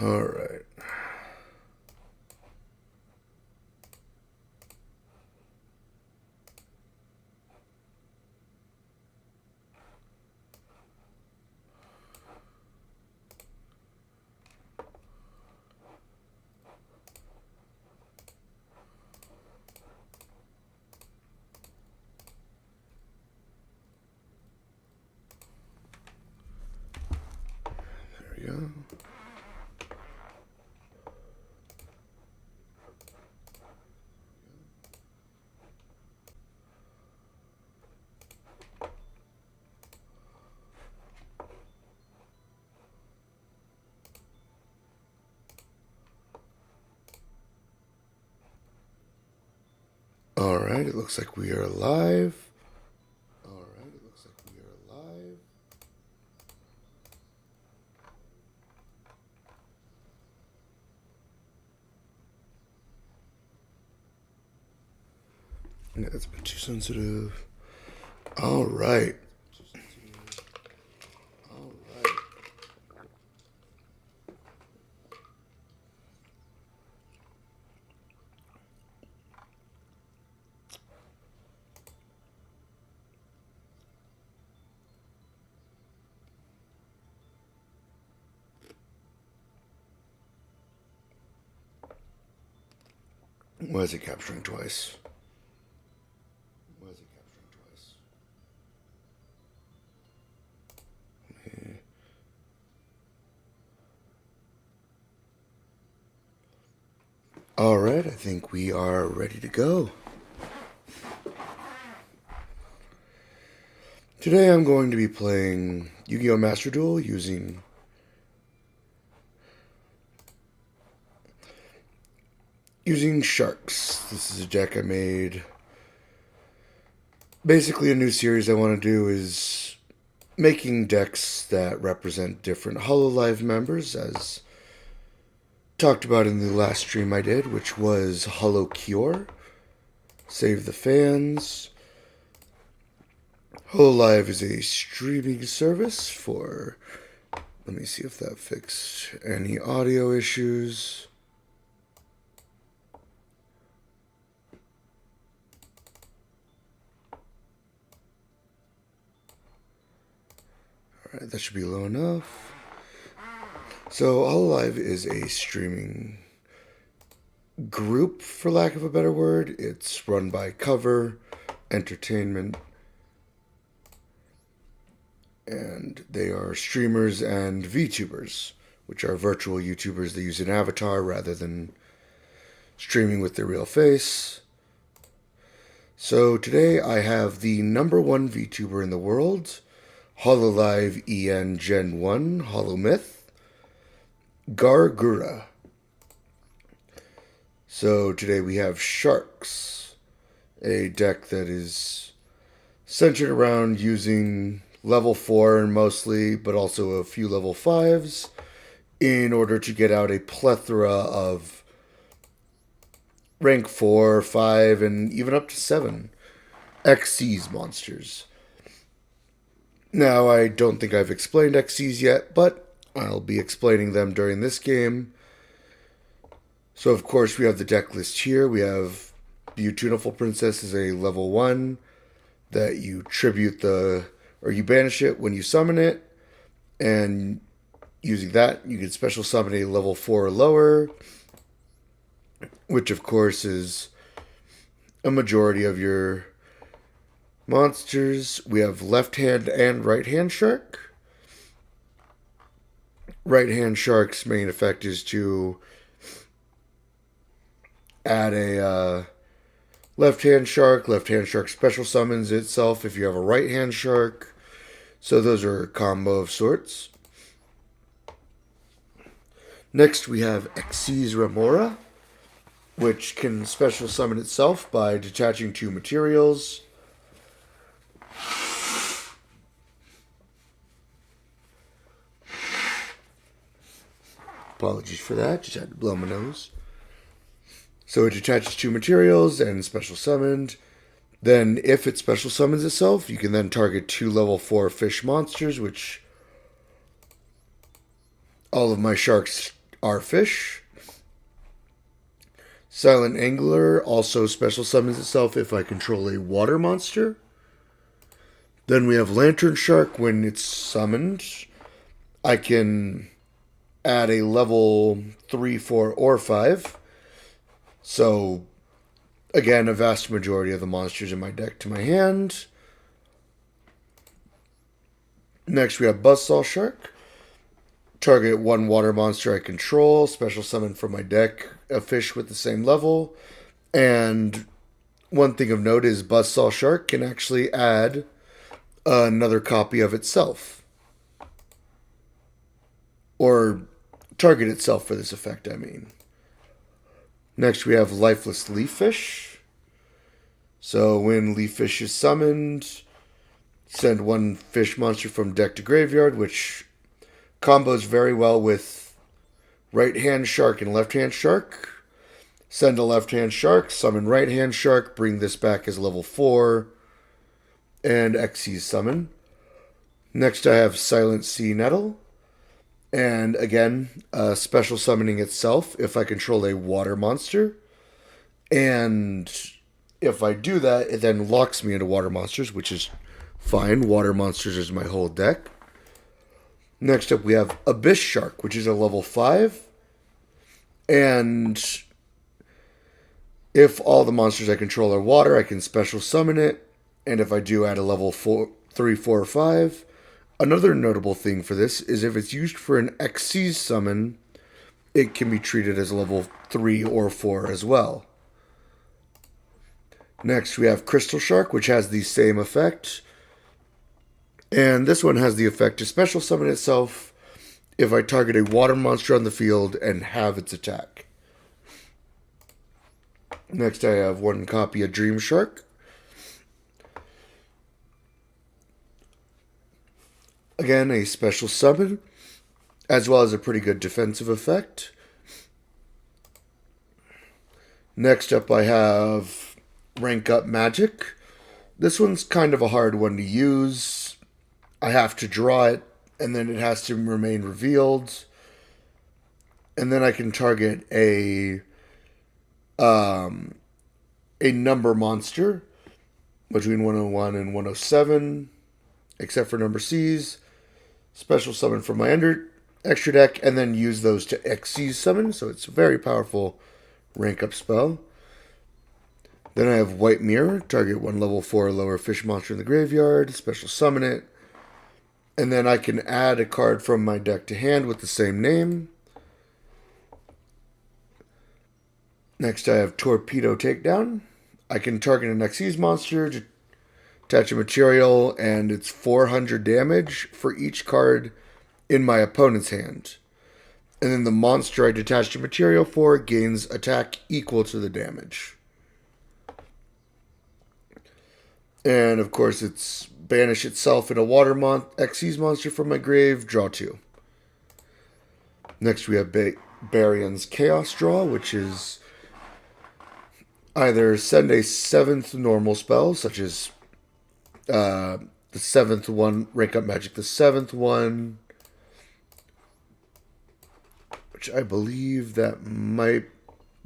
All right. There we go. All right, it looks like we are live. All right, it looks like we are live. Yeah, that's a bit too sensitive. All right. All right. Why is it capturing twice? Why is it capturing twice? All right, I think we are ready to go. Today I'm going to be playing Yu-Gi-Oh! Master Duel using Sharks. This is a deck I made. Basically, a new series I want to do is making decks that represent different Hololive members, as talked about in the last stream I did, which was Cure, Save the Fans. Hololive is a streaming service for... Let me see if that fixed any audio issues. Alright, that should be low enough. So, Hololive is a streaming group, for lack of a better word. It's run by Cover Entertainment, and they are streamers and VTubers, which are virtual YouTubers that use an avatar rather than streaming with their real face. So today I have the #1 VTuber in the world, Hololive EN Gen 1 Holomyth, Gawr Gura. So today we have Sharks, a deck that is centered around using level 4 mostly, but also a few level 5s, in order to get out a plethora of rank 4, 5, and even up to 7 XCs monsters. Now, I don't think I've explained XCs yet, but I'll be explaining them during this game. So, of course, we have the deck list here. We have Beautiful Princess is a level 1 that you tribute or you banish it when you summon it. And using that, you can special summon a level 4 or lower, which, of course, is a majority of your monsters. We have left-hand and right-hand shark. Right-hand shark's main effect is to add a left-hand shark. Left-hand shark special summons itself if you have a right-hand shark. So those are a combo of sorts. Next we have Xyz Remora, which can special summon itself by detaching 2 materials. Apologies for that, just had to blow my nose. So it detaches 2 materials and special summoned. Then if it special summons itself, you can then target 2 level 4 fish monsters, which all of my sharks our fish. Silent Angler also special summons itself if I control a water monster. Then we have Lantern Shark. When it's summoned, I can add a level 3, 4, or 5. So, again, a vast majority of the monsters in my deck to my hand. Next, we have Buzzsaw Shark. Target one water monster I control. Special summon from my deck a fish with the same level. And one thing of note is Buzzsaw Shark can actually add another copy of itself. Or target itself for this effect, I mean. Next, we have Lifeless Leaf Fish. So when Leaf Fish is summoned, send one fish monster from deck to graveyard, which combos very well with right-hand shark and left-hand shark. Send a left-hand shark, summon right-hand shark, bring this back as level 4, and Xyz summon. Next I have Silent Sea Nettle. And again, special summoning itself if I control a water monster. And if I do that, it then locks me into water monsters, which is fine. Water monsters is my whole deck. Next up, we have Abyss Shark, which is a level 5. And if all the monsters I control are water, I can special summon it. And if I do add a level 3, 4, or 5. Another notable thing for this is if it's used for an Xyz summon, it can be treated as level 3 or 4 as well. Next, we have Crystal Shark, which has the same effect. And this one has the effect to special summon itself if I target a water monster on the field and have its attack. Next, I have one copy of Dream Shark. Again, a special summon, as well as a pretty good defensive effect. Next up, I have Rank Up Magic. This one's kind of a hard one to use. I have to draw it, and then it has to remain revealed. And then I can target a number monster between 101 and 107, except for number C's. Special summon from my extra deck, and then use those to Xyz summon. So it's a very powerful rank up spell. Then I have White Mirror. Target one level 4 or lower fish monster in the graveyard. Special summon it. And then I can add a card from my deck to hand with the same name. Next I have Torpedo Takedown. I can target an Xyz monster to attach a material, and it's 400 damage for each card in my opponent's hand. And then the monster I detached a material for gains attack equal to the damage. And of course, it's banish itself in a water Xyz monster from my grave, draw 2. Next we have Barion's Chaos Draw, which is either send a 7th normal spell, such as the 7th one, Rank Up Magic, the 7th one, which I believe that might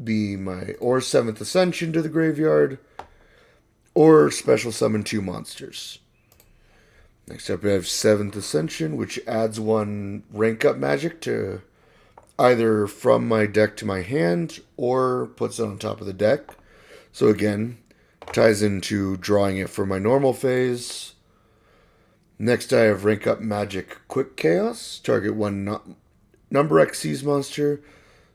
be or 7th Ascension to the graveyard, or special summon 2 monsters. Next up we have 7th Ascension, which adds one Rank Up Magic to either from my deck to my hand, or puts it on top of the deck. So again, ties into drawing it for my normal phase. Next I have Rank Up Magic Quick Chaos. Target one number Xyz monster.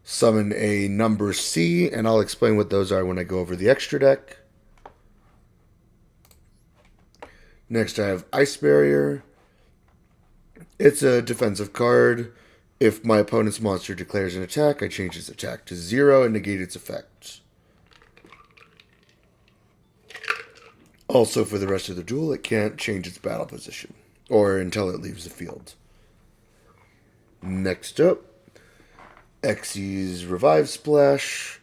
Summon a number C, and I'll explain what those are when I go over the extra deck. Next I have Ice Barrier. It's a defensive card. If my opponent's monster declares an attack, I change its attack to 0 and negate its effect. Also, for the rest of the duel, it can't change its battle position, or until it leaves the field. Next up, Xyz Revive Splash.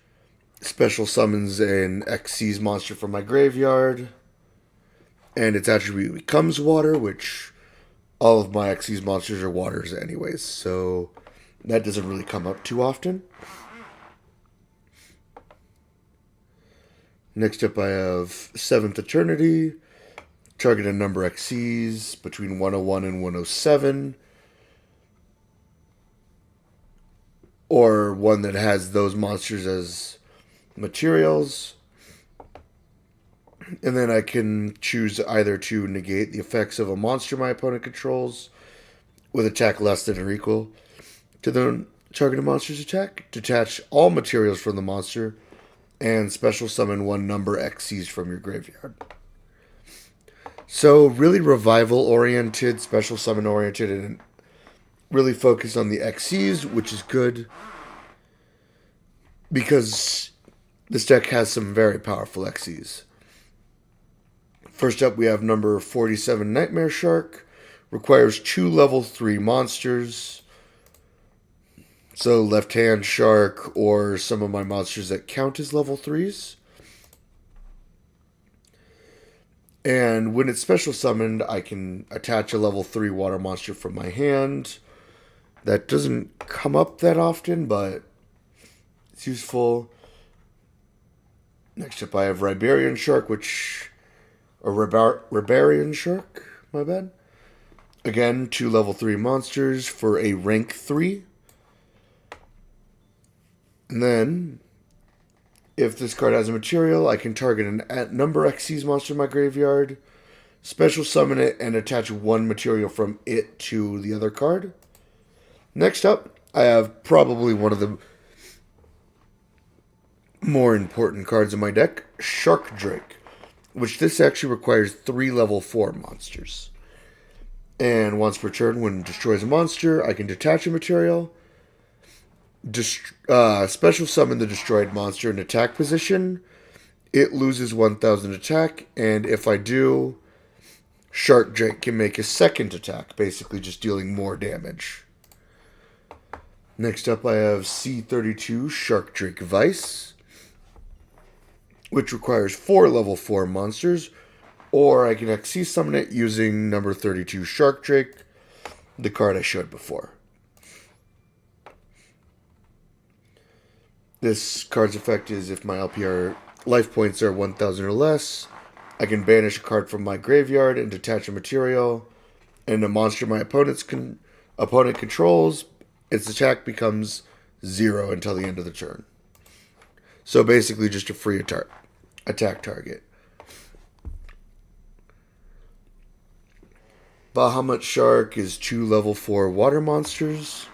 Special summons an Xyz monster from my graveyard, and its attribute becomes water, which all of my Xyz monsters are waters anyways, so That doesn't really come up too often. Next up I have Seventh Eternity. Target a number XCs between 101 and 107. Or one that has those monsters as materials. And then I can choose either to negate the effects of a monster my opponent controls with attack less than or equal to the targeted monster's attack, detach all materials from the monster, and special summon one number XCs from your graveyard. So really revival oriented, special summon oriented, and really focused on the XCs, which is good because this deck has some very powerful XCs. First up, we have number 47 Nightmare Shark. Requires 2 level 3 monsters. So Left Hand Shark or some of my monsters that count as level 3s. And when it's special summoned, I can attach a level 3 water monster from my hand. That doesn't come up that often, but it's useful. Next up, I have Ribarian Shark, Ribarian Shark, my bad. Again, 2 level 3 monsters for a rank 3. And then, if this card has a material, I can target an at number XCs monster in my graveyard, special summon it, and attach one material from it to the other card. Next up, I have probably one of the more important cards in my deck, Shark Drake, which this actually requires 3 level 4 monsters. And once per turn, when it destroys a monster, I can detach a material, special summon the destroyed monster in attack position. It loses 1,000 attack, and if I do, Shark Drake can make a second attack, basically just dealing more damage. Next up, I have C32 Shark Drake Vice, which requires 4 level 4 monsters, or I can XC summon it using number 32 Shark Drake, the card I showed before. This card's effect is if my LPR life points are 1,000 or less, I can banish a card from my graveyard and detach a material, and a monster my opponent controls, its attack becomes 0 until the end of the turn. So basically just a free attack target. Bahamut Shark is 2 level 4 water monsters.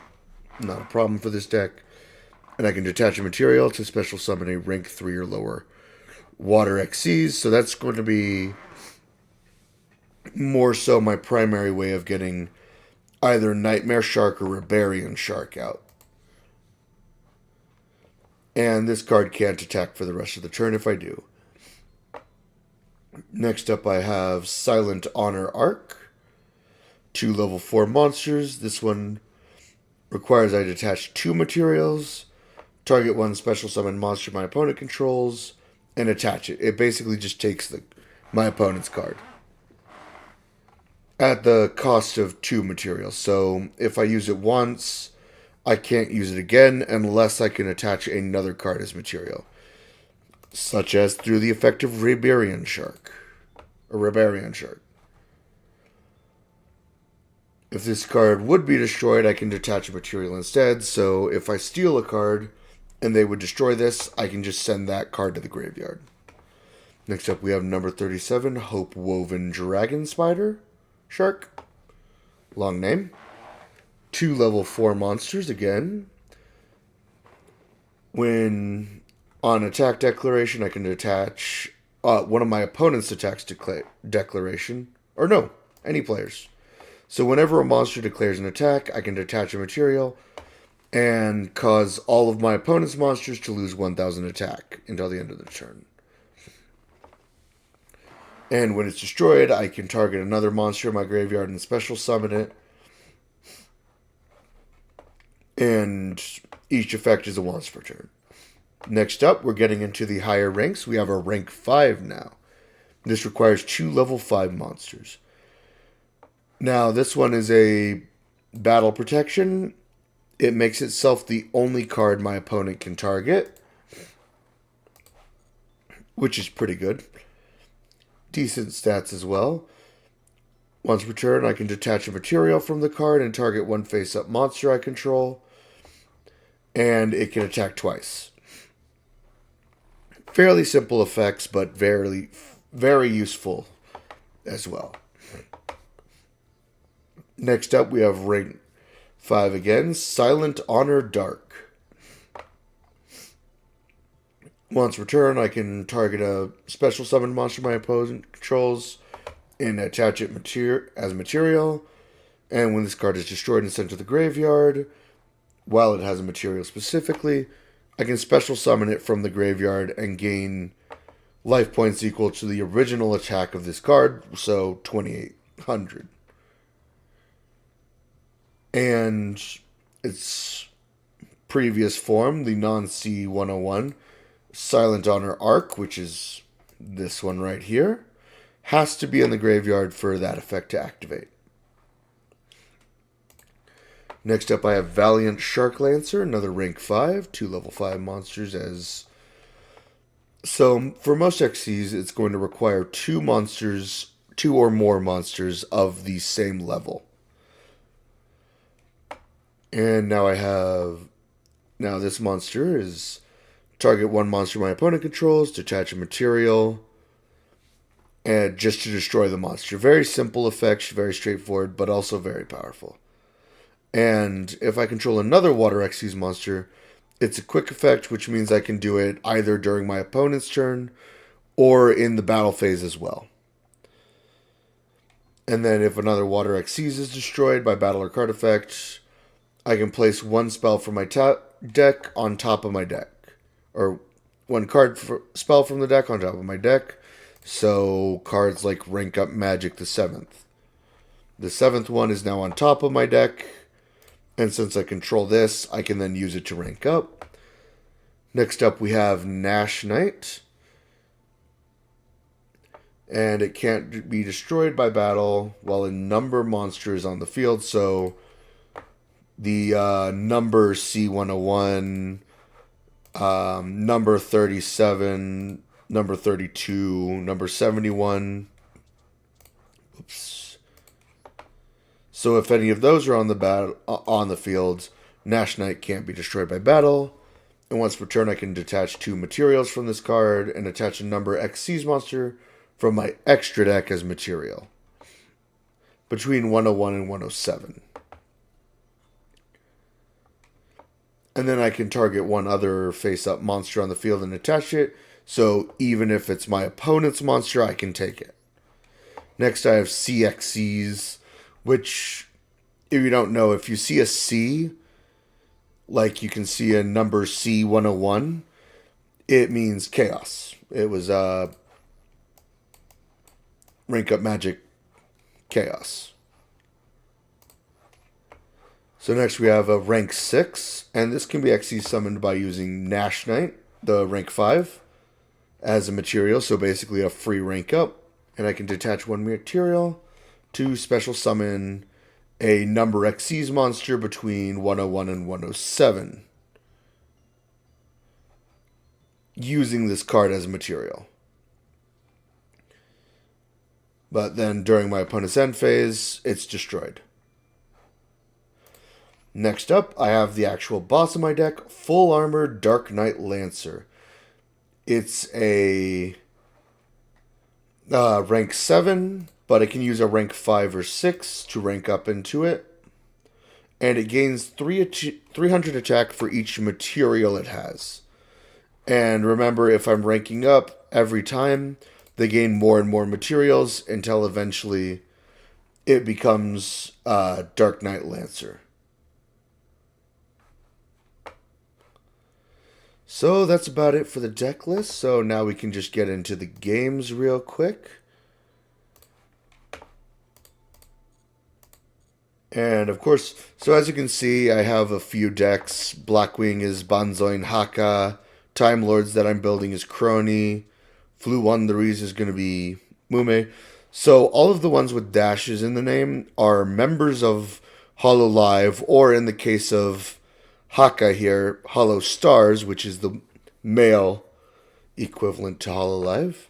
Not a problem for this deck. And I can detach a material to special summon a rank 3 or lower water XCs. So that's going to be more so my primary way of getting either Nightmare Shark or Ribarian Shark out. And this card can't attack for the rest of the turn if I do. Next up I have Silent Honor Arc. 2 level 4 monsters. This one requires I detach 2 materials, target one special summon monster my opponent controls, and attach it. It basically just takes my opponent's card at the cost of 2 materials. So if I use it once, I can't use it again unless I can attach another card as material, such as through the effect of Ribarian Shark. If this card would be destroyed, I can detach a material instead. So if I steal a card and they would destroy this, I can just send that card to the graveyard. Next up, we have number 37, Hope Woven Dragon Spider Shark. Long name. 2 level 4 monsters again. When on attack declaration, I can detach one of my opponent's attacks declaration. Or no, any player's. So whenever a monster declares an attack, I can detach a material and cause all of my opponent's monsters to lose 1,000 attack until the end of the turn. And when it's destroyed, I can target another monster in my graveyard and special summon it. And each effect is a once per turn. Next up, we're getting into the higher ranks. We have our rank 5 now. This requires 2 level 5 monsters. Now, this one is a battle protection. It makes itself the only card my opponent can target, which is pretty good. Decent stats as well. Once per turn, I can detach a material from the card and target one face-up monster I control, and it can attack twice. Fairly simple effects, but very, very useful as well. Next up, we have rank 5 again, Silent Honor Dark. Once per turn, I can target a special summon monster my opponent controls and attach it as material. And when this card is destroyed and sent to the graveyard, while it has a material specifically, I can special summon it from the graveyard and gain life points equal to the original attack of this card, so 2,800. And its previous form, the non-C101, Silent Honor Arc, which is this one right here, has to be in the graveyard for that effect to activate. Next up, I have Valiant Shark Lancer, another rank 5, 2 level 5 monsters as... So, for most XCs, it's going to require 2 or more monsters of the same level. And now this monster is target one monster my opponent controls, detach a material, and just to destroy the monster. Very simple effect, very straightforward, but also very powerful. And if I control another Water Xyz monster, it's a quick effect, which means I can do it either during my opponent's turn or in the battle phase as well. And then if another Water Xyz is destroyed by battle or card effect, I can place one spell from my deck on top of my deck. Or one spell from the deck on top of my deck. So cards like Rank Up Magic the 7th. The 7th one is now on top of my deck. And since I control this, I can then use it to rank up. Next up we have Nash Knight. And it can't be destroyed by battle while a number monster is on the field. So the number C101, number 37, number 32, number 71. Oops. So if any of those are on the field, Nash Knight can't be destroyed by battle. And once per turn, I can detach 2 materials from this card and attach a number XC's monster from my extra deck as material between 101 and 107. And then I can target one other face-up monster on the field and attach it. So even if it's my opponent's monster, I can take it. Next, I have CXCs, which, if you don't know, if you see a C, like you can see a number C101, it means chaos. It was Rank Up Magic Chaos. So next we have a rank 6, and this can be actually summoned by using Nash Knight, the rank 5, as a material, so basically a free rank up. And I can detach one material to special summon a number XC's monster between 101 and 107, using this card as a material. But then during my opponent's end phase, it's destroyed. Next up, I have the actual boss of my deck, Full Armor Dark Knight Lancer. It's a rank 7, but I can use a rank 5 or 6 to rank up into it. And it gains 300 attack for each material it has. And remember, if I'm ranking up every time, they gain more and more materials until eventually it becomes Dark Knight Lancer. So that's about it for the deck list. So now we can just get into the games real quick. And of course, so as you can see, I have a few decks. Blackwing is Banzoin Haka. Time Lords that I'm building is Crony. Flu Wonderies is going to be Mume. So all of the ones with dashes in the name are members of Hololive, or in the case of Hawkeye here, Hollow Stars, which is the male equivalent to Hololive.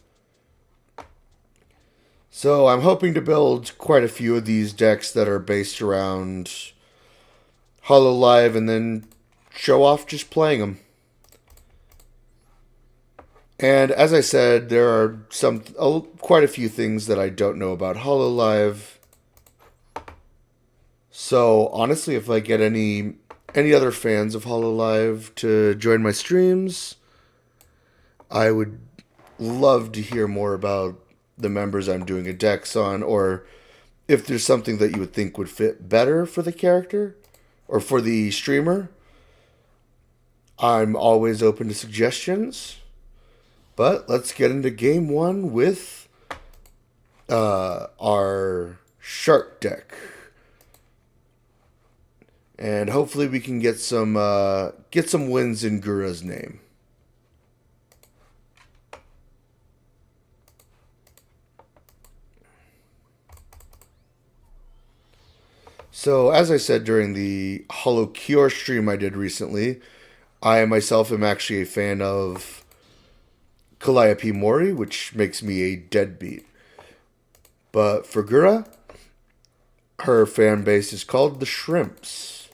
So I'm hoping to build quite a few of these decks that are based around Hololive and then show off just playing them. And as I said, there are quite a few things that I don't know about Hololive. So honestly, if I get any other fans of Hololive to join my streams, I would love to hear more about the members I'm doing a decks on, or if there's something that you would think would fit better for the character or for the streamer. I'm always open to suggestions. But let's get into game one with our shark deck. And hopefully we can get some wins in Gura's name. So, as I said during the Hollow Cure stream I did recently, I myself am actually a fan of Calliope Mori, which makes me a deadbeat. But for Gura, her fan base is called the Shrimps.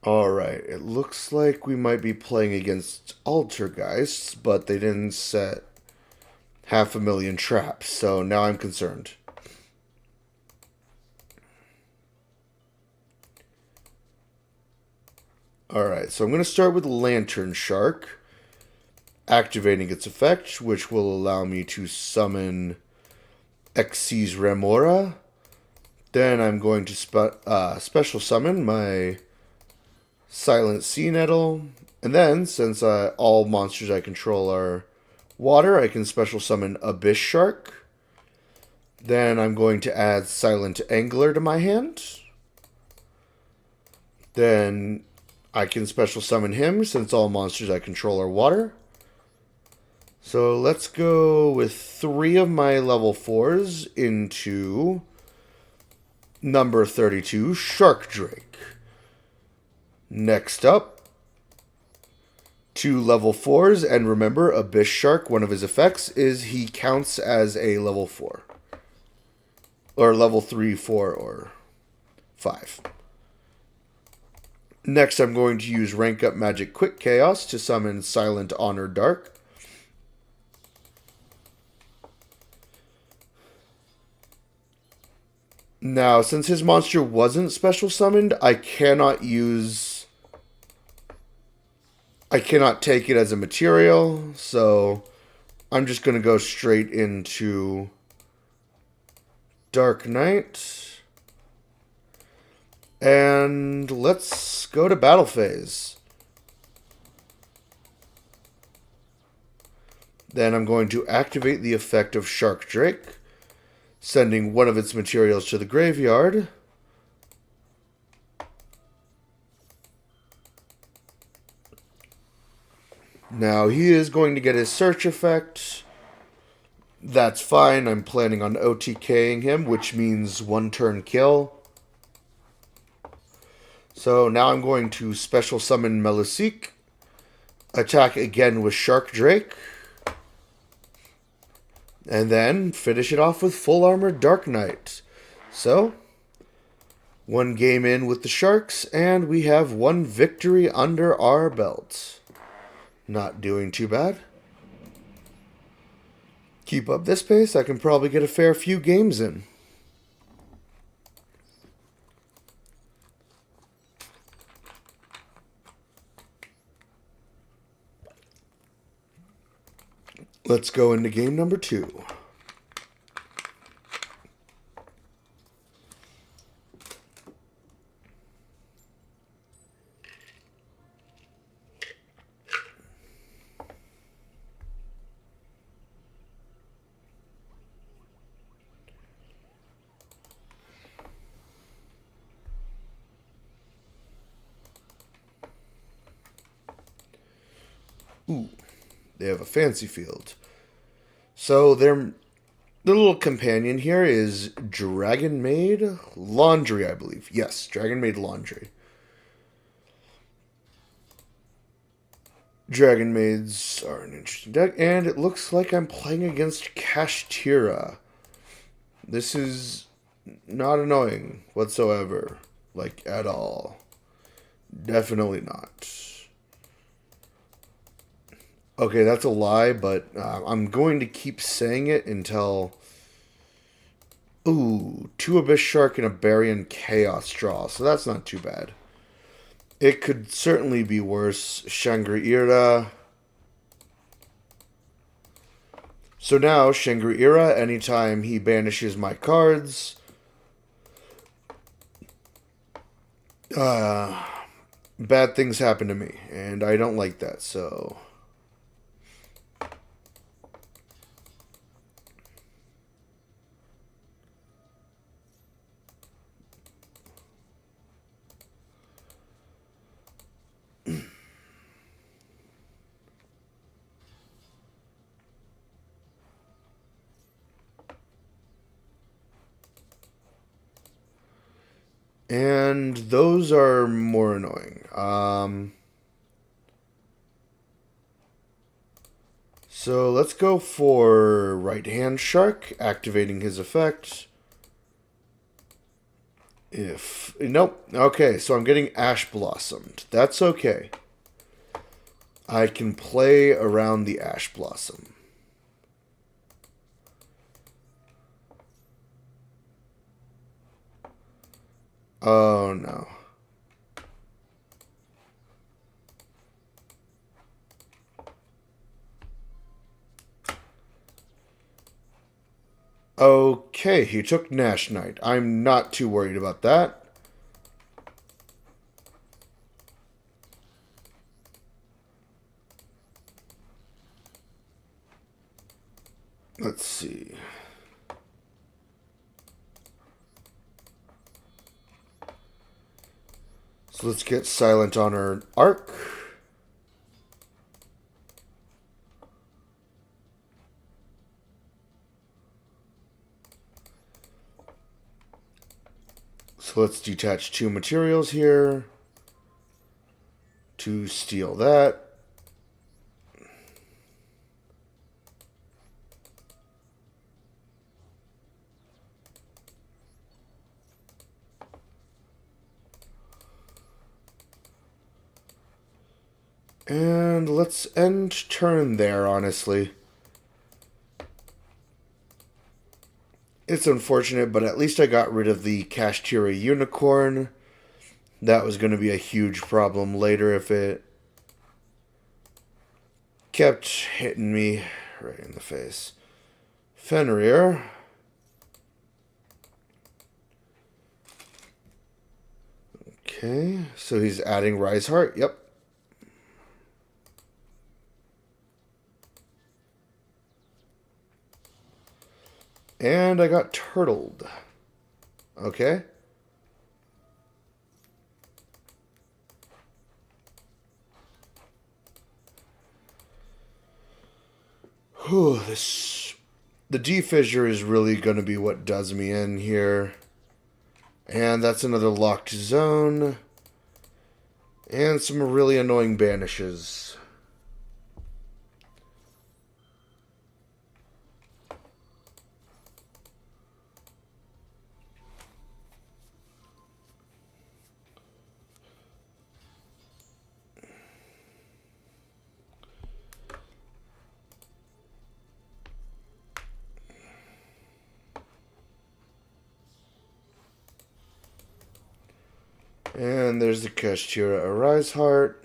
Alright, it looks like we might be playing against Altergeists, but they didn't set 500,000 traps, so now I'm concerned. Alright, so I'm going to start with Lantern Shark, activating its effect, which will allow me to summon Xyz Remora. Then I'm going to special summon my Silent Sea Nettle. And then, since all monsters I control are water, I can special summon Abyss Shark. Then I'm going to add Silent Angler to my hand. Then I can special summon him, since all monsters I control are water. So let's go with 3 of my level 4s into number 32, Shark Drake. Next up, 2 level 4s, and remember, Abyss Shark, one of his effects is he counts as a level 4. Or level 3, 4, or 5. Next, I'm going to use Rank Up Magic Quick Chaos to summon Silent Honor Dark. Now, since his monster wasn't special summoned, I cannot take it as a material, so I'm just going to go straight into Dark Knight. And let's go to battle phase. Then I'm going to activate the effect of Shark Drake, sending one of its materials to the graveyard. Now he is going to get his search effect. That's fine. I'm planning on OTKing him, which means 1 turn kill. So now I'm going to special summon Melusik, attack again with Shark Drake, and then finish it off with Full Armor Dark Knight. So, 1 game in with the Sharks, and we have 1 victory under our belt. Not doing too bad. Keep up this pace, I can probably get a fair few games in. Let's go into game number 2. Ooh, they have a fancy field. So The little companion here is Dragon Maid Laundry, I believe. Yes, Dragon Maid Laundry. Dragon Maids are an interesting deck, and it looks like I'm playing against Kashtira. This is not annoying whatsoever. Like, at all. Definitely not. Okay, that's a lie, but I'm going to keep saying it until... Ooh, 2 Abyss Shark and a Barian Chaos draw, so that's not too bad. It could certainly be worse. Shangri-Ira. So now, Shangri-Ira, anytime he banishes my cards... bad things happen to me, and I don't like that, so... And those are more annoying. So let's go for Right Hand Shark, activating his effect. Nope. Okay, so I'm getting Ash Blossomed. That's okay. I can play around the Ash Blossom. Oh no. Okay, he took Nash Knight. I'm not too worried about that. Let's see. So let's get Silent on our Arc. So let's detach 2 materials here to steal that. And let's end turn there, honestly. It's unfortunate, but at least I got rid of the Kashtira Unicorn. That was going to be a huge problem later if it kept hitting me right in the face. Fenrir. Okay, so he's adding Rise Heart. Yep. And I got turtled. Okay. Whew, the D-Fissure is really going to be what does me in here. And that's another locked zone. And some really annoying banishes. And there's the Kashtira Arise Heart.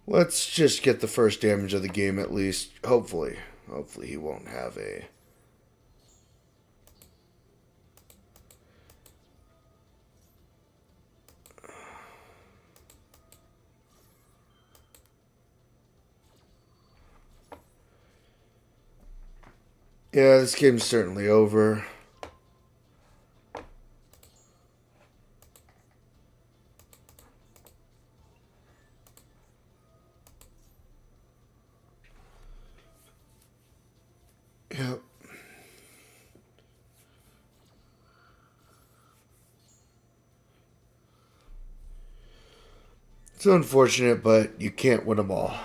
Let's just get the first damage of the game at least. Hopefully. Hopefully he won't have a... Yeah, this game's certainly over. Yep. It's unfortunate, but you can't win them all.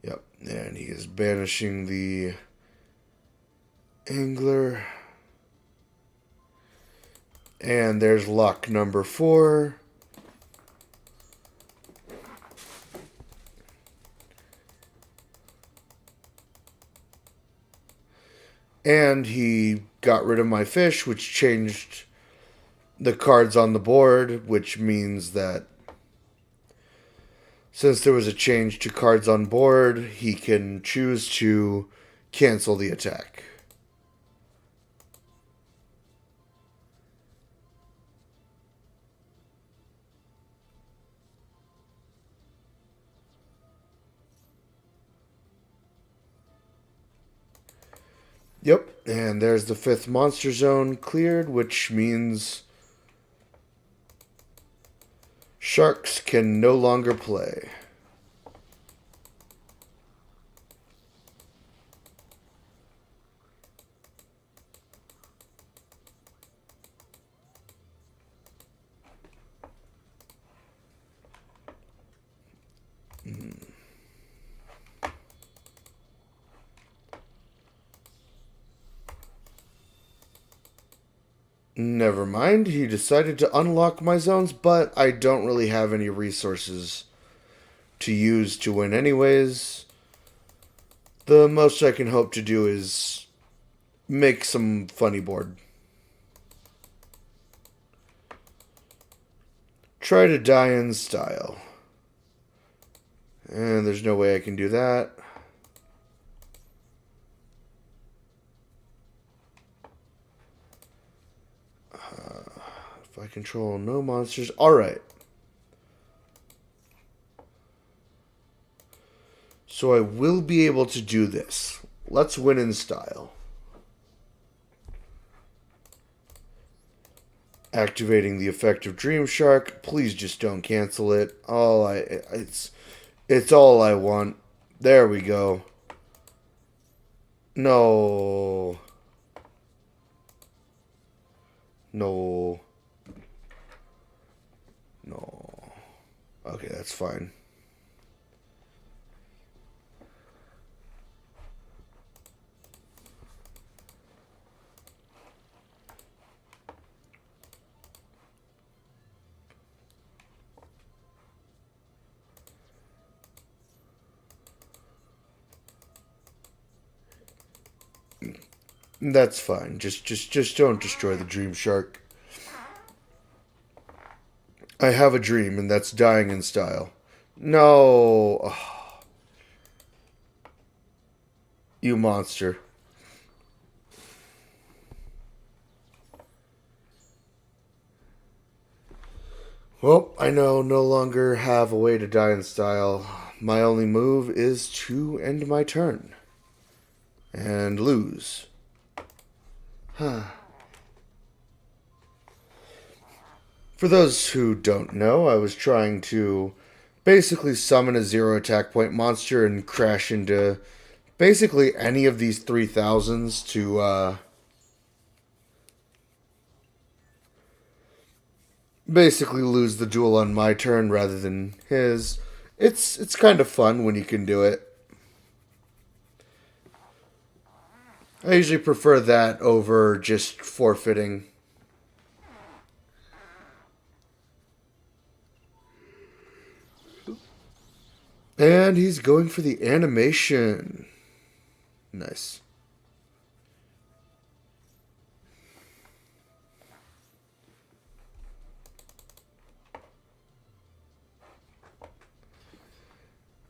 Yep, and he is banishing the angler. And there's luck number 4. And he got rid of my fish, which changed the cards on the board, which means that since there was a change to cards on board, he can choose to cancel the attack. Yep, and there's the 5th monster zone cleared, which means sharks can no longer play. Never mind, he decided to unlock my zones, but I don't really have any resources to use to win anyways. The most I can hope to do is make some funny board. Try to die in style. And there's no way I can do that. If I control no monsters. Alright. So I will be able to do this. Let's win in style. Activating the effect of Dream Shark. Please just don't cancel it. It's all I want. There we go. No. No. No. Okay, that's fine. That's fine. Just don't destroy the Dream Shark. I have a dream, and that's dying in style. No. Oh, you monster. Well, I no longer have a way to die in style. My only move is to end my turn. And lose. Huh. For those who don't know, I was trying to basically summon a 0 attack point monster and crash into basically any of these 3000s to basically lose the duel on my turn rather than his. It's kind of fun when you can do it. I usually prefer that over just forfeiting. And he's going for the animation. Nice.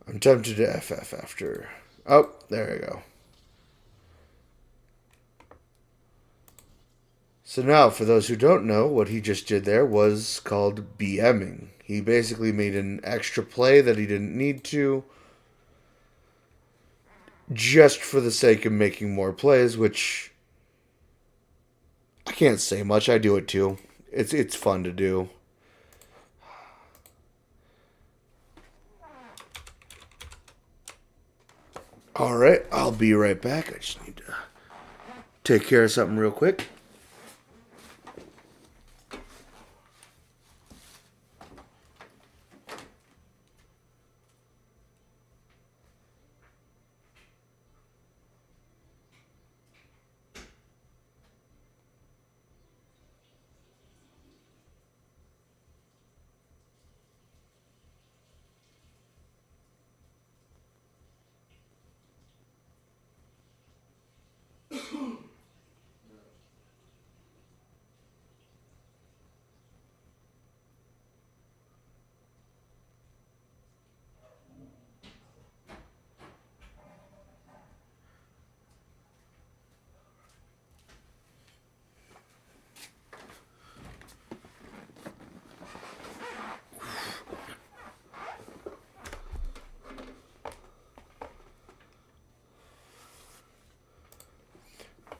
I'm tempted to FF after. Oh, there you go. So now, for those who don't know, what he just did there was called BMing. He basically made an extra play that he didn't need to, just for the sake of making more plays, which I can't say much. I do it too. It's fun to do. All right, I'll be right back. I just need to take care of something real quick.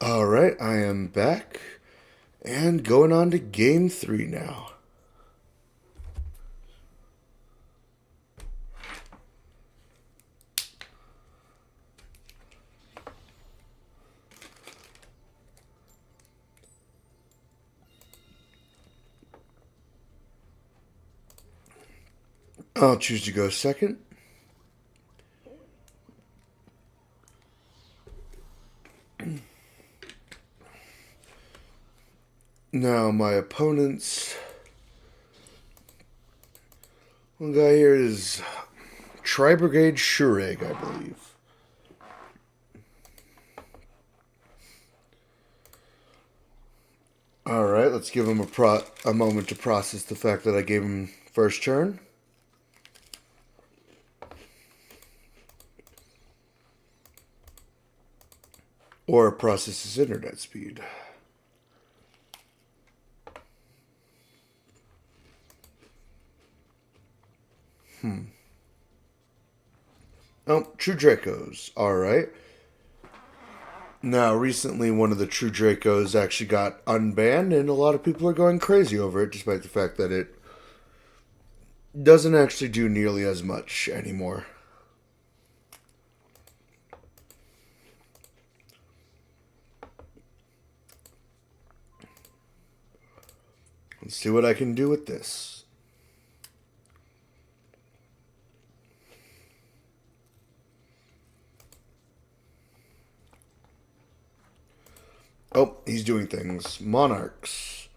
All right, I am back and going on to game 3 now. I'll choose to go second. Now, my opponent's one guy here is Tri-Brigade Shureg, I believe. Alright, let's give him a moment to process the fact that I gave him first turn. Or process his internet speed. Oh, True Dracos. Alright. Now, recently, one of the True Dracos actually got unbanned, and a lot of people are going crazy over it, despite the fact that it doesn't actually do nearly as much anymore. Let's see what I can do with this. Oh, he's doing things. Monarchs.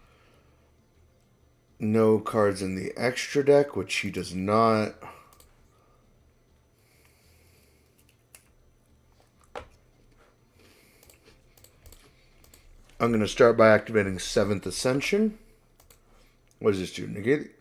No cards in the extra deck, which he does not. I'm going to start by activating 7th Ascension. What does this do? Negate.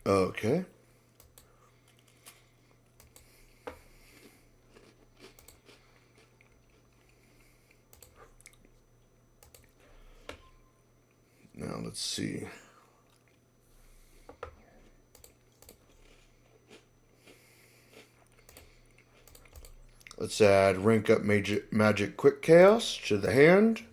Okay. Now let's see. Let's add Rank Up Magic Quick Chaos to the hand.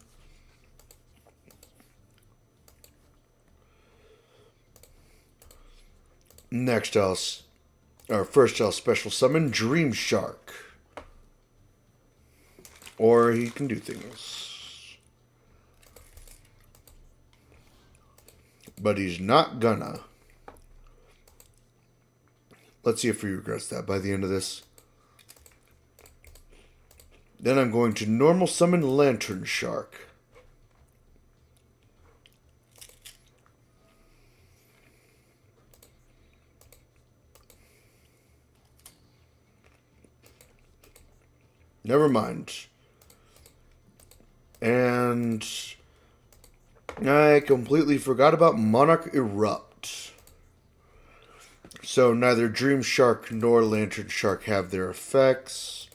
Next, first I'll special summon Dream Shark. Or he can do things. But he's not gonna. Let's see if he regrets that by the end of this. Then I'm going to normal summon Lantern Shark. Never mind. And I completely forgot about Monarch Erupt. So neither Dream Shark nor Lantern Shark have their effects.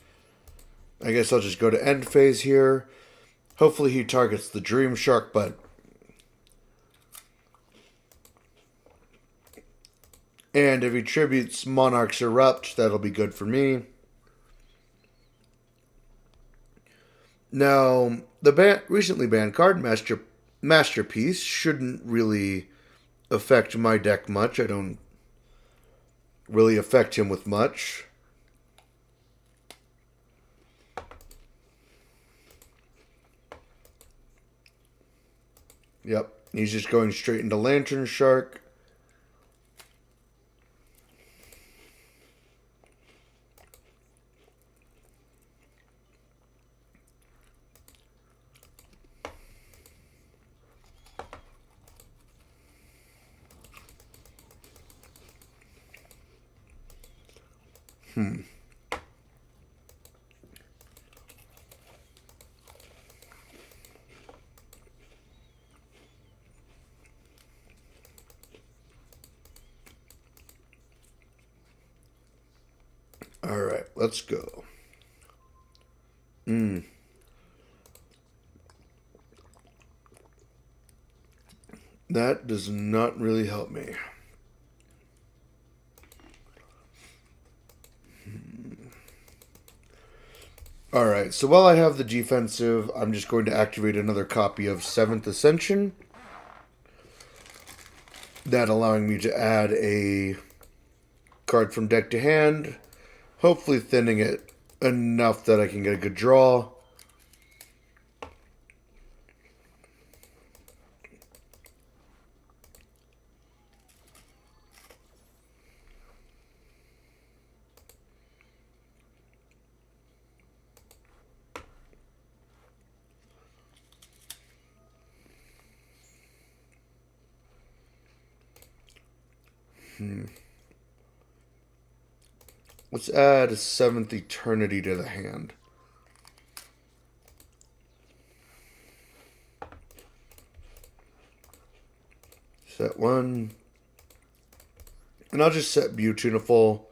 I guess I'll just go to end phase here. Hopefully he targets the Dream Shark, but... And if he tributes Monarch's Erupt, that'll be good for me. Now, the recently banned card, Masterpiece, shouldn't really affect my deck much. I don't really affect him with much. Yep, he's just going straight into Lantern Shark. Alright, let's go. That does not really help me. Alright, so while I have the defensive, I'm just going to activate another copy of 7th Ascension. That allowing me to add a card from deck to hand. Hopefully thinning it enough that I can get a good draw. Let's add a 7th Eternity to the hand. Set 1. And I'll just set Beautiful.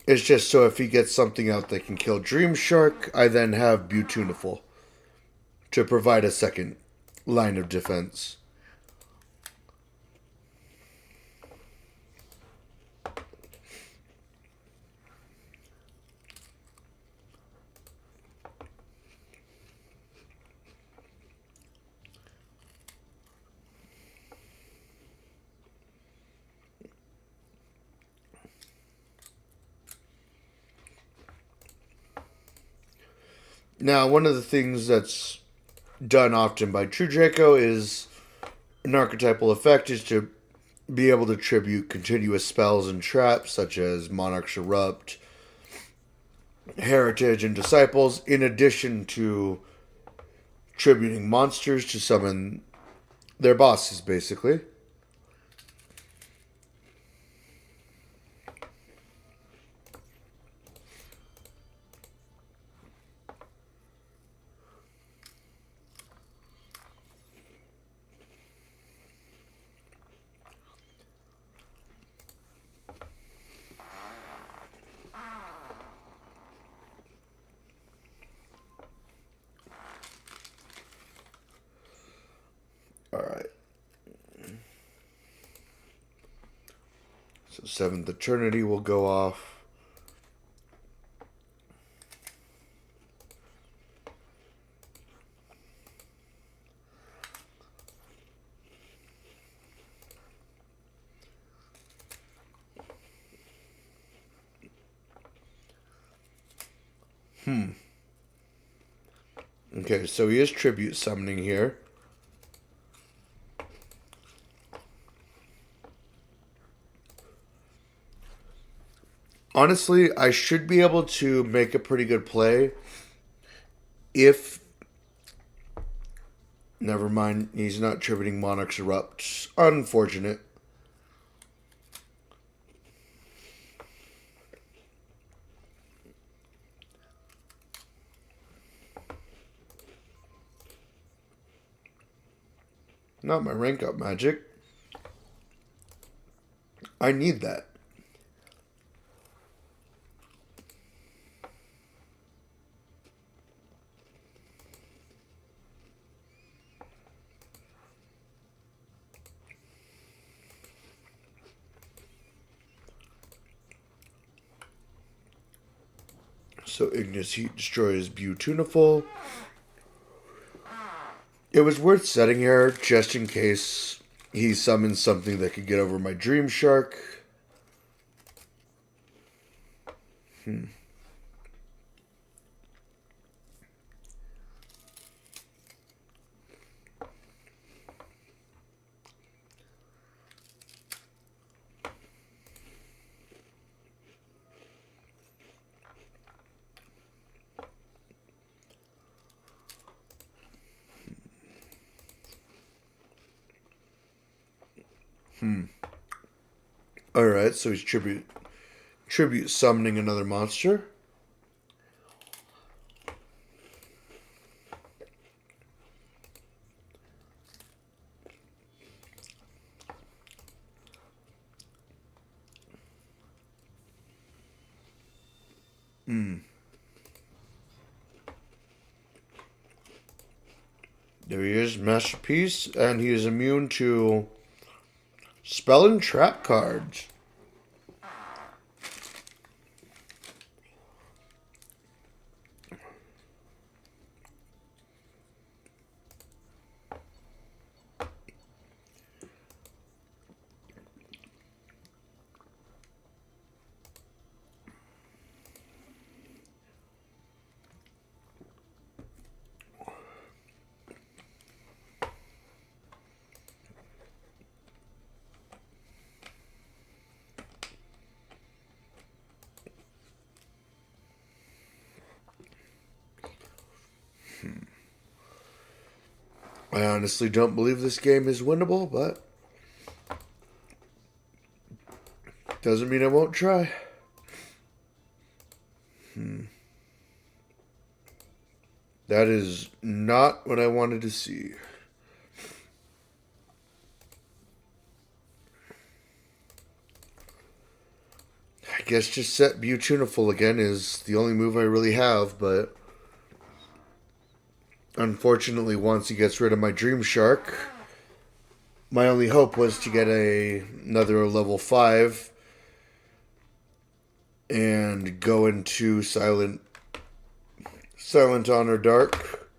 It's just so if he gets something out that can kill Dream Shark, I then have Beautiful to provide a second line of defense. Now, one of the things that's done often by True Draco is an archetypal effect is to be able to tribute continuous spells and traps such as Monarch's Erupt, Heritage, and Disciples, in addition to tributing monsters to summon their bosses, basically. Alright. So 7th Eternity will go off. Okay, so he is tribute summoning here. Honestly, I should be able to make a pretty good play if... Never mind, he's not tributing Monarch's Erupt. Unfortunate. Not my rank up magic. I need that. So Ignis Heat destroys Beautiful. It was worth setting here just in case he summons something that could get over my Dream Shark. Alright, so he's tribute summoning another monster. There he is, Masterpiece, and he is immune to spell and trap cards. I honestly don't believe this game is winnable, but doesn't mean I won't try. That is not what I wanted to see. I guess just set Beautiful again is the only move I really have, but unfortunately once he gets rid of my Dream Shark, my only hope was to get another level 5 and go into Silent Honor Dark.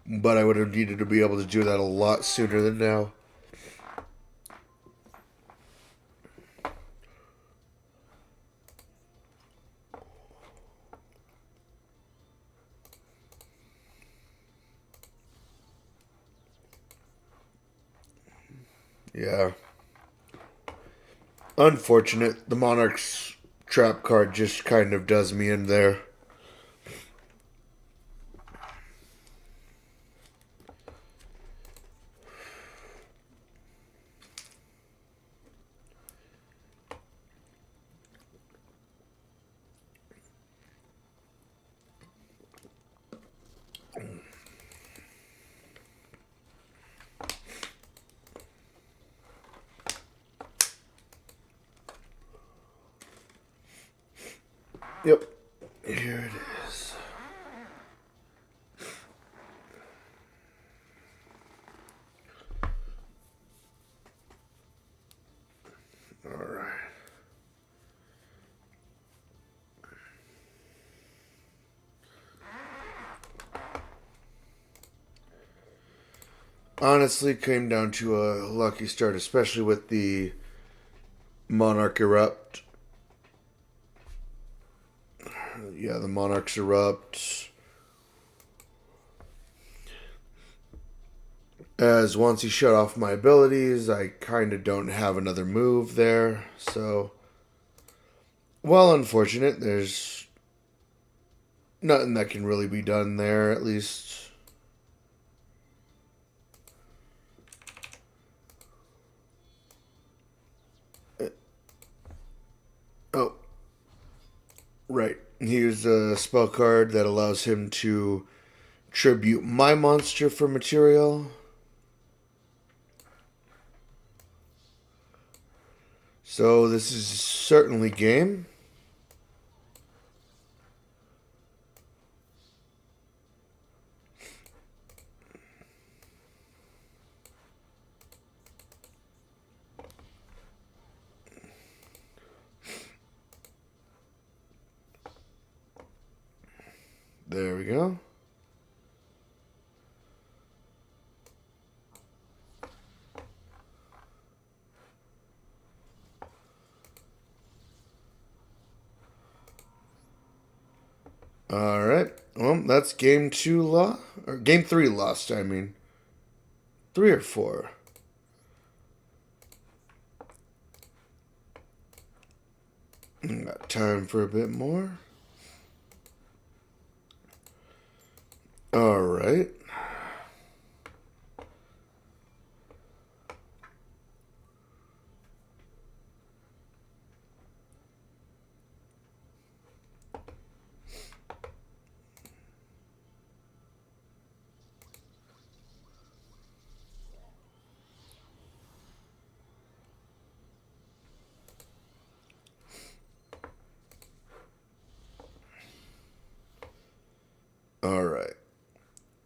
But I would have needed to be able to do that a lot sooner than now. Yeah. Unfortunate. The Monarch's trap card just kind of does me in there. Yep. Here it is. Alright. Honestly, it came down to a lucky start, especially with the Monarch Erupt. Yeah, the Monarchs Erupt. As once he shut off my abilities, I kind of don't have another move there. So, while unfortunate, there's nothing that can really be done there, at least. Oh, right. He used a spell card that allows him to tribute my monster for material. So this is certainly game. There we go. All right. Well, that's game 2 or game 3 lost, I mean. 3 or 4. Got time for a bit more. All right. All right.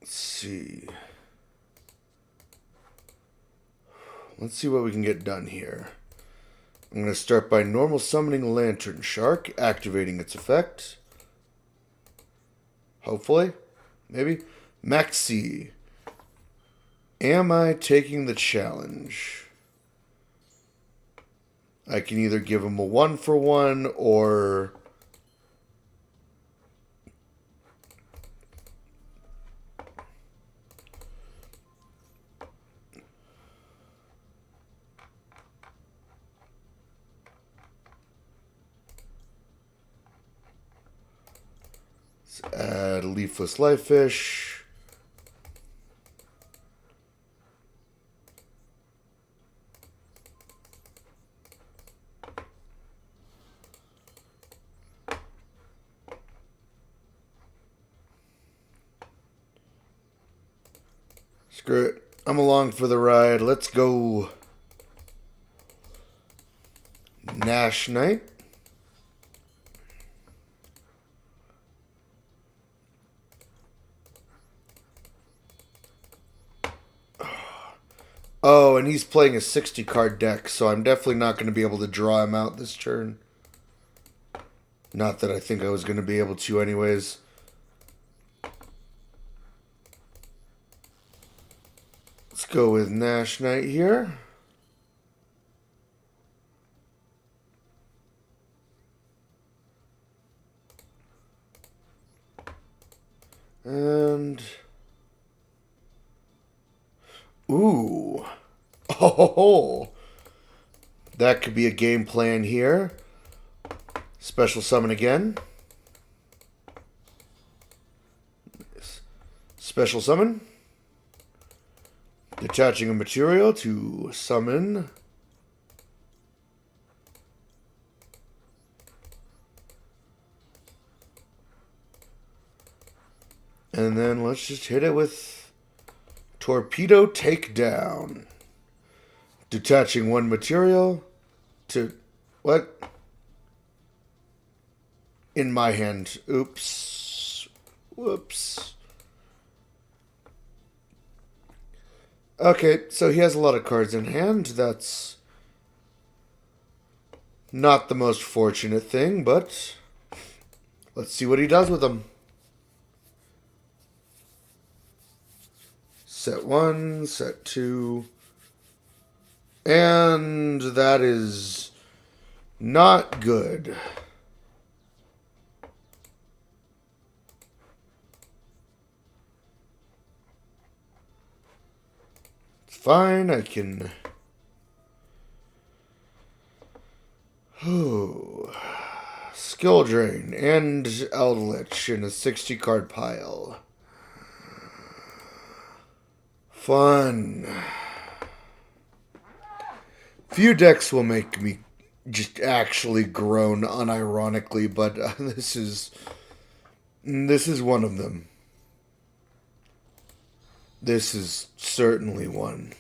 Let's see. Let's see what we can get done here. I'm going to start by normal summoning Lantern Shark, activating its effect. Hopefully. Maybe. Maxi. Am I taking the challenge? I can either give him a 1-for-1 or... let's add a Leafless Livefish. Screw it. I'm along for the ride. Let's go. Nash Knight. Oh, and he's playing a 60-card deck, so I'm definitely not going to be able to draw him out this turn. Not that I think I was going to be able to anyways. Let's go with Nash Knight here. And... ooh. Oh, that could be a game plan here. Special summon again. Special summon. Detaching a material to summon. And then let's just hit it with Torpedo Takedown. Detaching 1 material to... what? In my hand. Oops. Whoops. Okay, so he has a lot of cards in hand. That's not the most fortunate thing, but let's see what he does with them. Set 1, set 2, and that is not good. It's fine, I can... oh. Skill Drain and Eldritch in a 60-card pile. Fun. Few decks will make me just actually groan unironically, but this is one of them. This is certainly one.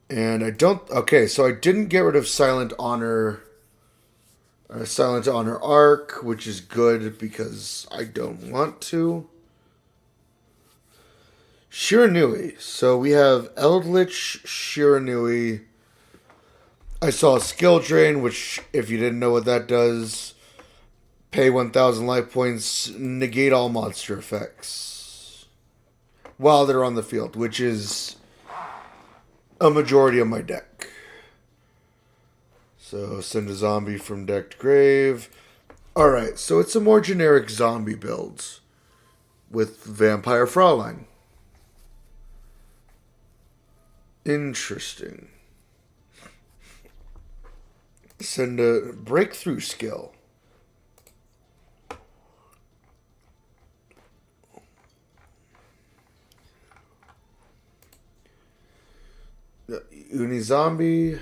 And I don't... Okay, so I didn't get rid of Silent Honor... Silent Honor Arc, which is good because I don't want to. Shiranui. So we have Eldritch Shiranui. I saw Skill Drain, which, if you didn't know what that does, pay 1,000 life points, negate all monster effects while they're on the field, which is a majority of my deck. So send a zombie from deck to grave. Alright, so it's a more generic zombie build with Vampire Fraulein. Interesting. Send a breakthrough skill. Unizombie.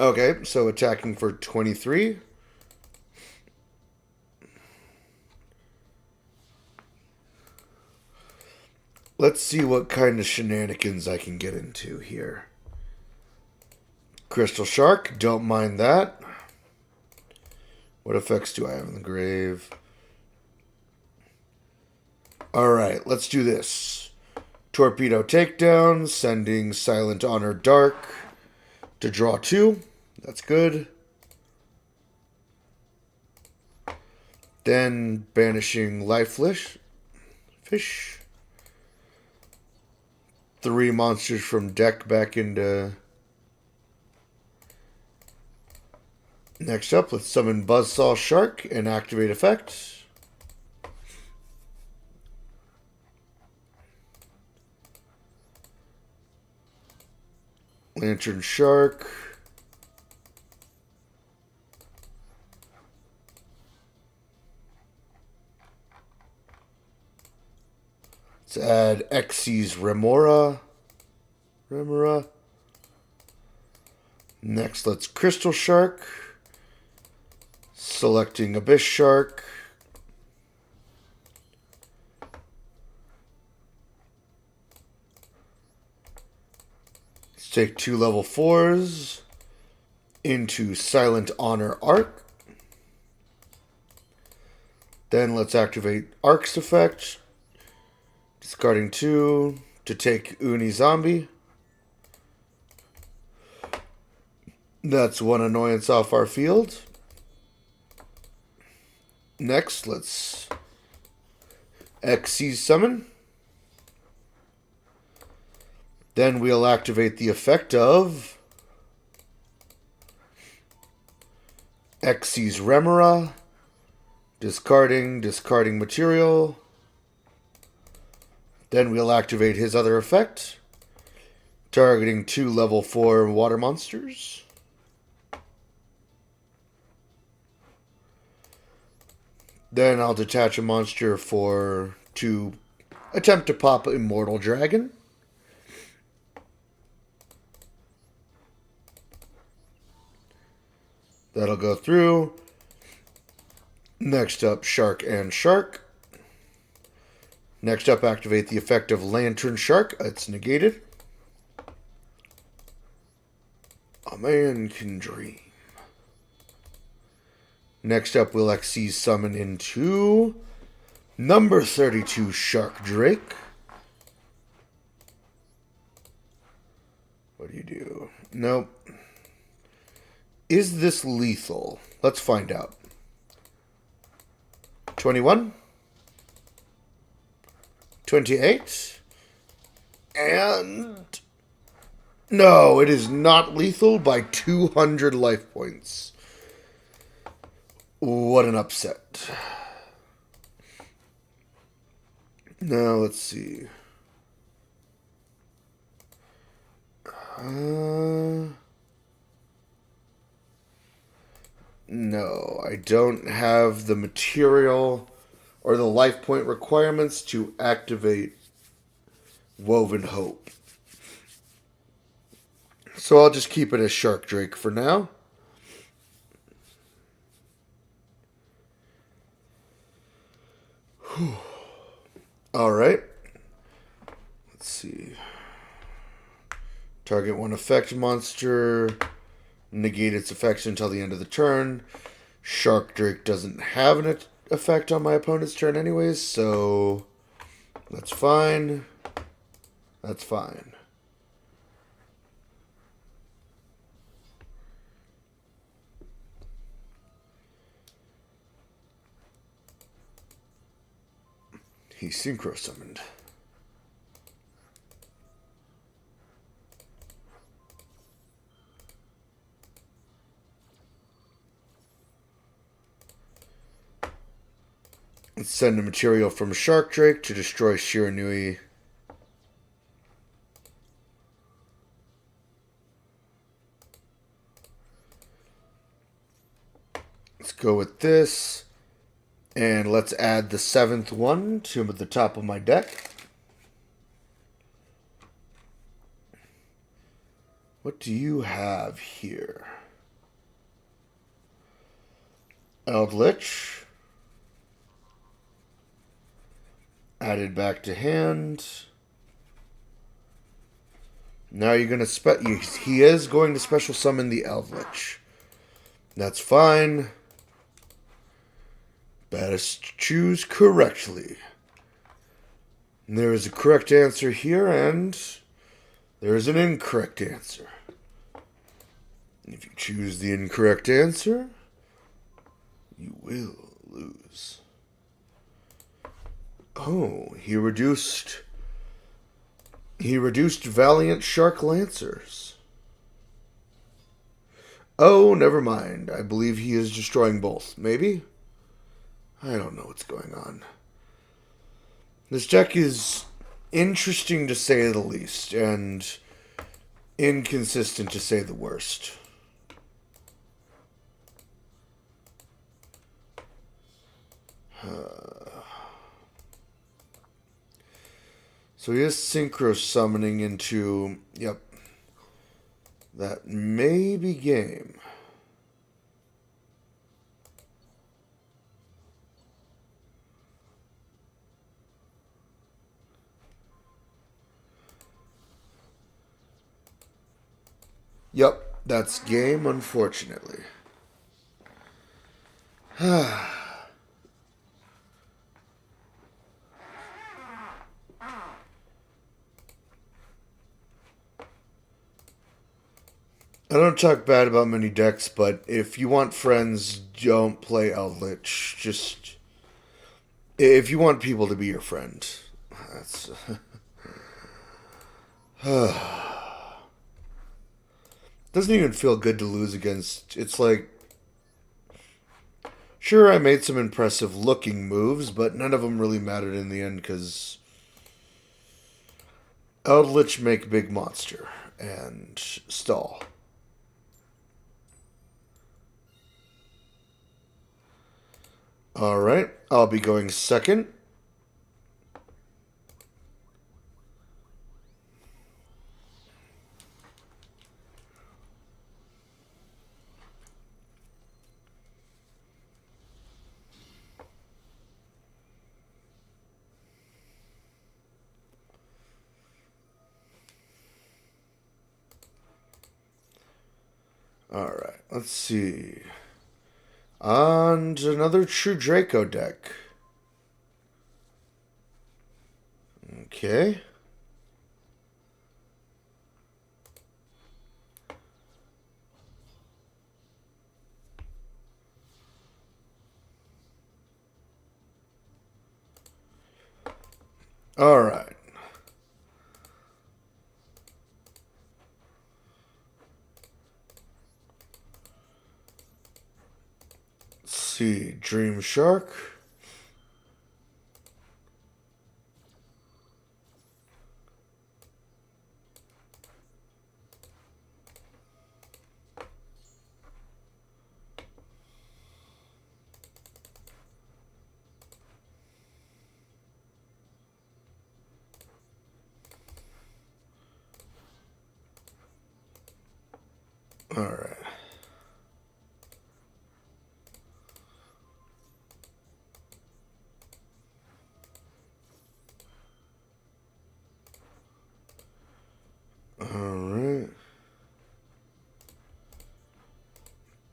Okay, so attacking for 23. Let's see what kind of shenanigans I can get into here. Crystal Shark, don't mind that. What effects do I have in the grave? Alright, let's do this. Torpedo Takedown, sending Silent Honor Dark to draw 2. That's good. Then banishing Lifeless Fish. 3 monsters from deck back into... Next up, let's summon Buzzsaw Shark and activate effect. Lantern Shark. Let's add Xyz Remora. Next, let's Crystal Shark. Selecting Abyss Shark. Let's take 2 level 4s into Silent Honor Arc. Then let's activate Arc's effect. Discarding 2 to take Unizombie. That's 1 annoyance off our field. Next, let's Xyz Summon. Then we'll activate the effect of Xyz Remora. Discarding material. Then we'll activate his other effect, targeting 2 level 4 water monsters. Then I'll detach a monster to attempt to pop Immortal Dragon. That'll go through. Next up, Shark and Shark. Next up, activate the effect of Lantern Shark. It's negated. A man can dream. Next up, we'll Xyz Summon into number 32 Shark Drake. What do you do? Nope. Is this lethal? Let's find out. 21. 28. And... no, it is not lethal by 200 life points. What an upset. Now, let's see. No, I don't have the material or the life point requirements to activate Woven Hope. So I'll just keep it as Shark Drake for now. Alright. Let's see. Target one effect monster. Negate its effects until the end of the turn. Shark Drake doesn't have an effect on my opponent's turn anyways, so that's fine. That's fine. He synchro summoned. Let's send a material from Shark Drake to destroy Shiranui. Let's go with this. And let's add the 7th one to the top of my deck. What do you have here? Eldritch. Added back to hand. Now you're going to... He is going to special summon the Eldritch. That's fine. Best choose correctly. And there is a correct answer here, and there is an incorrect answer. If you choose the incorrect answer, you will lose. Oh, he reduced Valiant Shark Lancers. Oh, never mind. I believe he is destroying both. Maybe? I don't know what's going on. This deck is interesting to say the least, and inconsistent to say the worst. So he is synchro summoning into... Yep. That may be game. Yep, that's game, unfortunately. I don't talk bad about many decks, but if you want friends, don't play Eldritch. Just... If you want people to be your friend. That's... Doesn't even feel good to lose against... It's like... Sure, I made some impressive looking moves, but none of them really mattered in the end, because... Eldritch make big monster. And stall. Alright, I'll be going second. Alright, let's see. And another True Draco deck. Okay. Alright. Let's see. Dream Shark.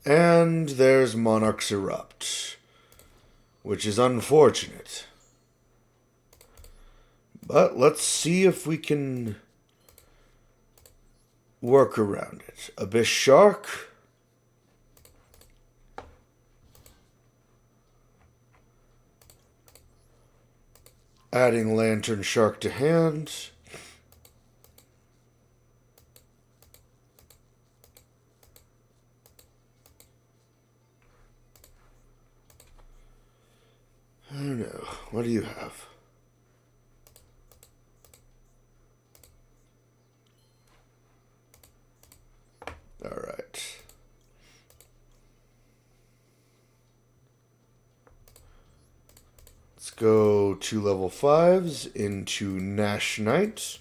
And there's Monarchs Erupt, which is unfortunate. But let's see if we can work around it. Abyss Shark. Adding Lantern Shark to hand. I don't know. What do you have? Alright. Let's go 2 level 5s into Nash Knight.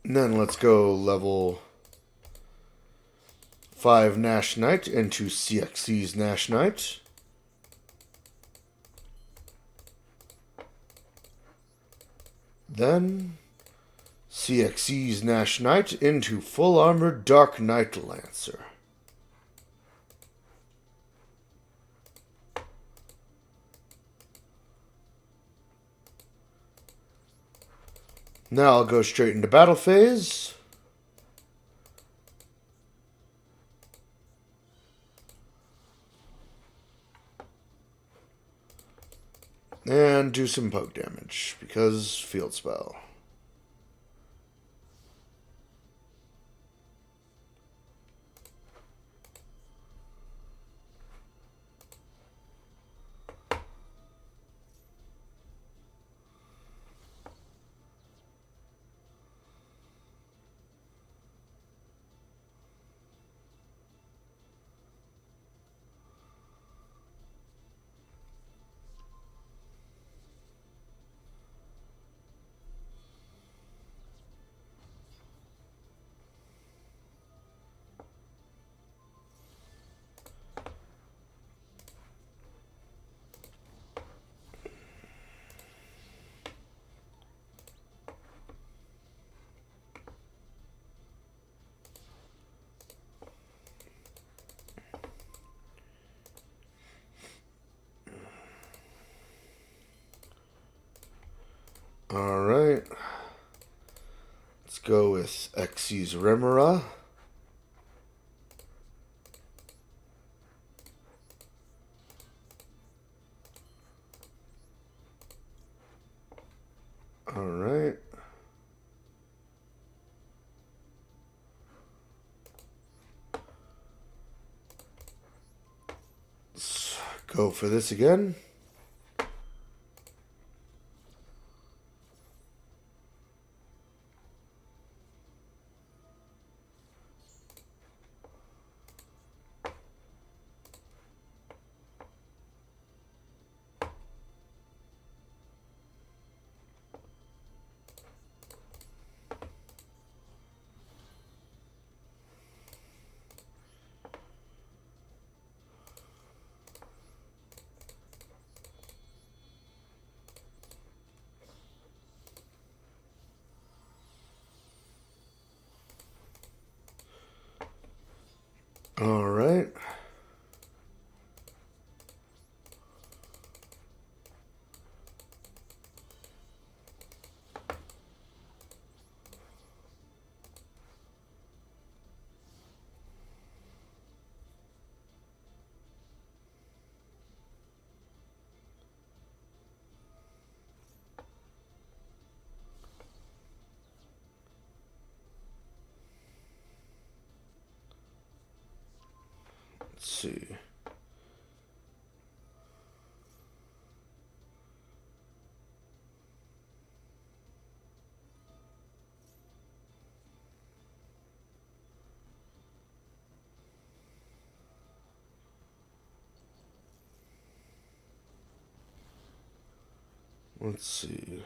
And then let's go level 5 Nash Knight into CXC's Nash Knight. Then CXC's Nash Knight into full armored Dark Knight Lancer. Now I'll go straight into battle phase. And do some poke damage, because field spell. Alright. Let's go with Xyz Remora. Alright. Let's go for this again. Alright. Let's see. Let's see.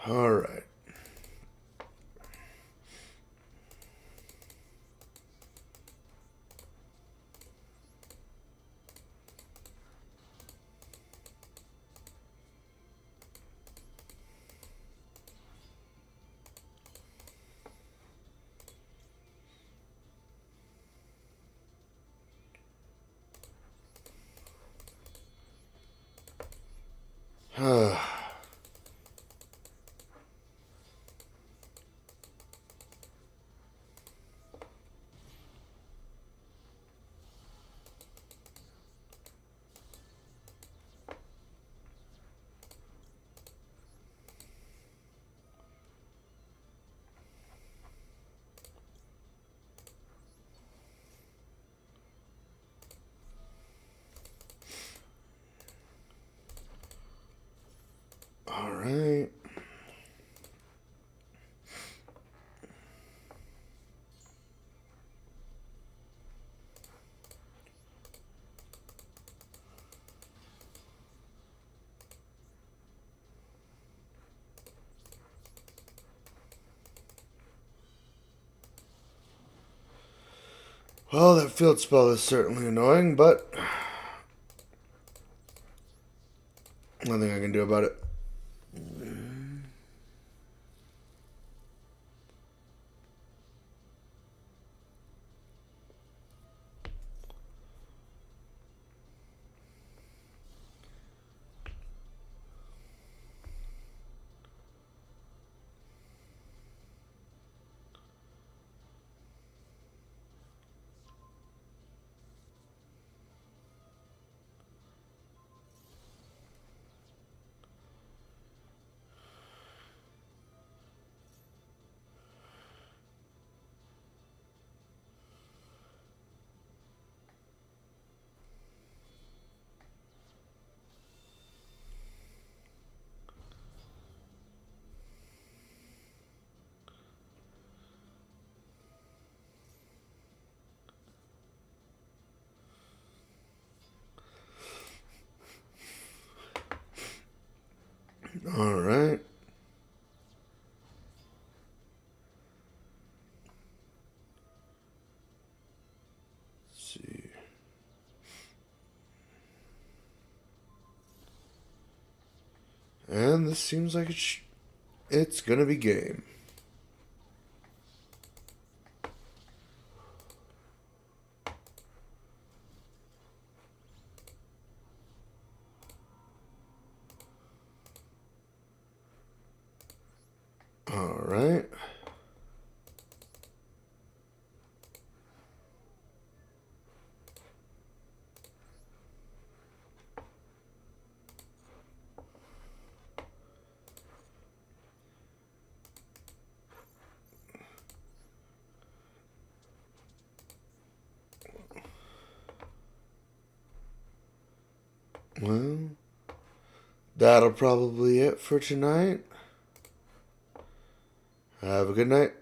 Alright. All right. Well, that field spell is certainly annoying, but nothing I can do about it. All right. Let's see. And this seems like it's gonna be game. All right. Well, that'll probably it for tonight. Have a good night.